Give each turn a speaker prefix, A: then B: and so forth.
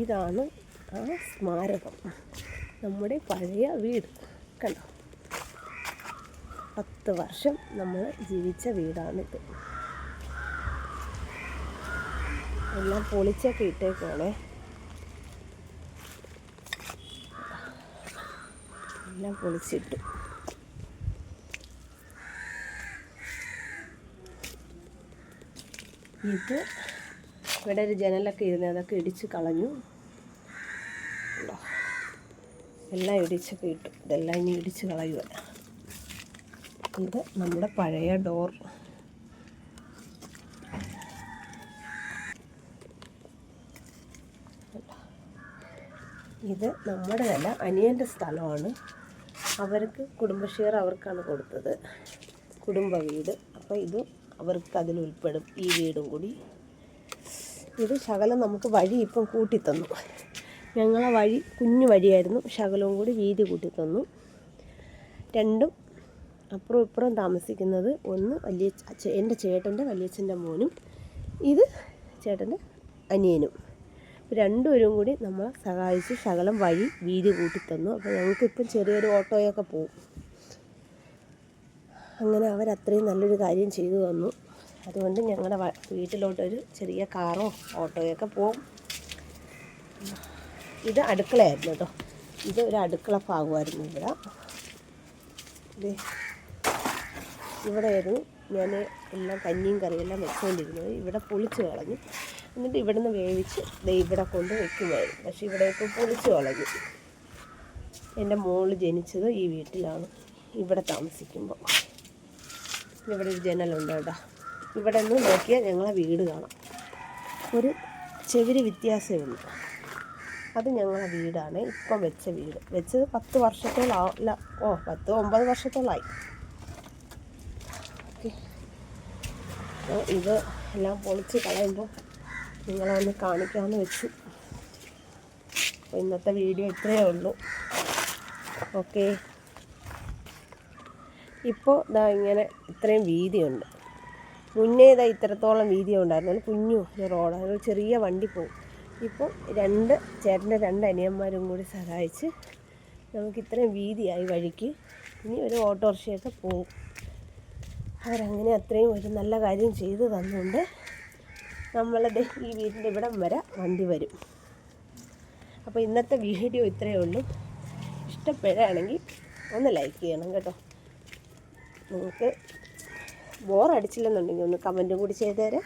A: ഇതാണ് ആ സ്മാരകം, നമ്മുടെ പഴയ വീട്. കണ്ടോ, 10 വർഷം നമ്മൾ ജീവിച്ച വീടാണിത്. എല്ലാം പൊളിച്ചൊക്കെ ഇട്ടേക്കുവാണേ, എല്ലാം പൊളിച്ചിട്ടു. ഇത് ഇവിടെ ഒരു ജനലൊക്കെ ഇരുന്ന് അതൊക്കെ ഇടിച്ച് കളഞ്ഞു. എല്ലാം ഇടിച്ചൊക്കെ ഇട്ടു. ഇതെല്ലാം ഇനി ഇടിച്ച് കളയുക. ഇത് നമ്മുടെ പഴയ ഡോർ. ഇത് നമ്മുടെതല്ല, അനിയൻ്റെ സ്ഥലമാണ്. അവർക്ക് കുടുംബഷെയർ അവർക്കാണ് കൊടുത്തത്, കുടുംബ വീട്. അപ്പോൾ ഇത് അവർക്ക് അതിൽ ഉൾപ്പെടും, ഈ വീടും കൂടി. ഇത് ശകലം നമുക്ക് വഴി ഇപ്പം കൂട്ടിത്തന്നു. ഞങ്ങളെ വഴി കുഞ്ഞു വഴിയായിരുന്നു, ശകലവും കൂടി വീതി കൂട്ടിത്തന്നു. രണ്ടും അപ്പുറം ഇപ്പുറം താമസിക്കുന്നത്, ഒന്ന് എൻ്റെ ചേട്ടൻ്റെ വലിയച്ഛൻ്റെ മോനും, ഇത് ചേട്ടൻ്റെ അനിയനും. രണ്ടുപേരും കൂടി നമ്മളെ സഹായിച്ച് ശകലം വഴി വീതി കൂട്ടിത്തന്നു. അപ്പോൾ ഞങ്ങൾക്കിപ്പം ചെറിയൊരു ഓട്ടോയൊക്കെ പോവും. അങ്ങനെ അവരത്രയും നല്ലൊരു കാര്യം ചെയ്തു തന്നു. അതുകൊണ്ട് ഞങ്ങളുടെ വീട്ടിലോട്ടൊരു ചെറിയ കാറോ ഓട്ടോയൊക്കെ പോകും. ഇത് അടുക്കളയായിരുന്നു കേട്ടോ. ഇത് ഒരു അടുക്കള ഭാഗമായിരുന്നു. ഇവിടെയായിരുന്നു ഞാൻ എല്ലാം കഞ്ഞിയും കറിയെല്ലാം വെച്ചുകൊണ്ടിരുന്നത്. ഇവിടെ പൊളിച്ച് കളഞ്ഞു. എന്നിട്ട് ഇവിടെ നിന്ന് വേവിച്ച് ഇവിടെ കൊണ്ട് വെക്കുമായിരുന്നു. പക്ഷേ ഇവിടെ ഇപ്പോൾ പൊളിച്ച് കളഞ്ഞു. എൻ്റെ മോള് ജനിച്ചത് ഈ വീട്ടിലാണ്, ഇവിടെ താമസിക്കുമ്പോൾ. ഇവിടെ ഒരു ജനലുണ്ട് കേട്ടോ. ഇവിടെ നിന്ന് നോക്കിയാൽ ഞങ്ങളെ വീട് കാണാം. ഒരു ചെവിരി വ്യത്യാസമേ ഉള്ളൂ. അത് ഞങ്ങളെ വീടാണ്, ഇപ്പം വെച്ച വീട്. വെച്ചത് 10 വർഷത്തോളാവില്ല, 10-9 വർഷത്തോളമായി. ഓക്കെ, ഇത് എല്ലാം പൊളിച്ച് കളയുമ്പോൾ നിങ്ങളെ ഒന്ന് കാണിക്കാമെന്ന് വെച്ചു. അപ്പോൾ ഇന്നത്തെ വീഡിയോ ഇത്രയേ ഉള്ളൂ. ഓക്കെ, ഇപ്പോൾ ഇങ്ങനെ ഇത്രയും വീതിയുണ്ട്. മുന്നേ ഇത്രത്തോളം വീതി ഉണ്ടായിരുന്നു. കുഞ്ഞു ഒരു റോഡ്, ഒരു ചെറിയ വണ്ടി പോകും. ഇപ്പോൾ ചേട്ടൻ്റെ 2 അനിയന്മാരും കൂടി സഹായിച്ച് നമുക്ക് ഇത്രയും വീതിയായി വഴിക്ക്. ഇനി ഒരു ഓട്ടോറിക്ഷയൊക്കെ പോകും. അവരങ്ങനെ അത്രയും ഒരു നല്ല കാര്യം ചെയ്തു തന്നുകൊണ്ട് നമ്മളുടെ ഈ വീടിൻ്റെ ഇവിടം വരെ വണ്ടി വരും. അപ്പോൾ ഇന്നത്തെ വീഡിയോ ഇത്രയേ ഉള്ളൂ. ഇഷ്ടപ്പെടുകയാണെങ്കിൽ ഒന്ന് ലൈക്ക് ചെയ്യണം കേട്ടോ. നിങ്ങൾക്ക് ബോറടിച്ചില്ലെന്നുണ്ടെങ്കിൽ ഒന്ന് കമൻറ്റും കൂടി ചെയ്തേരെ.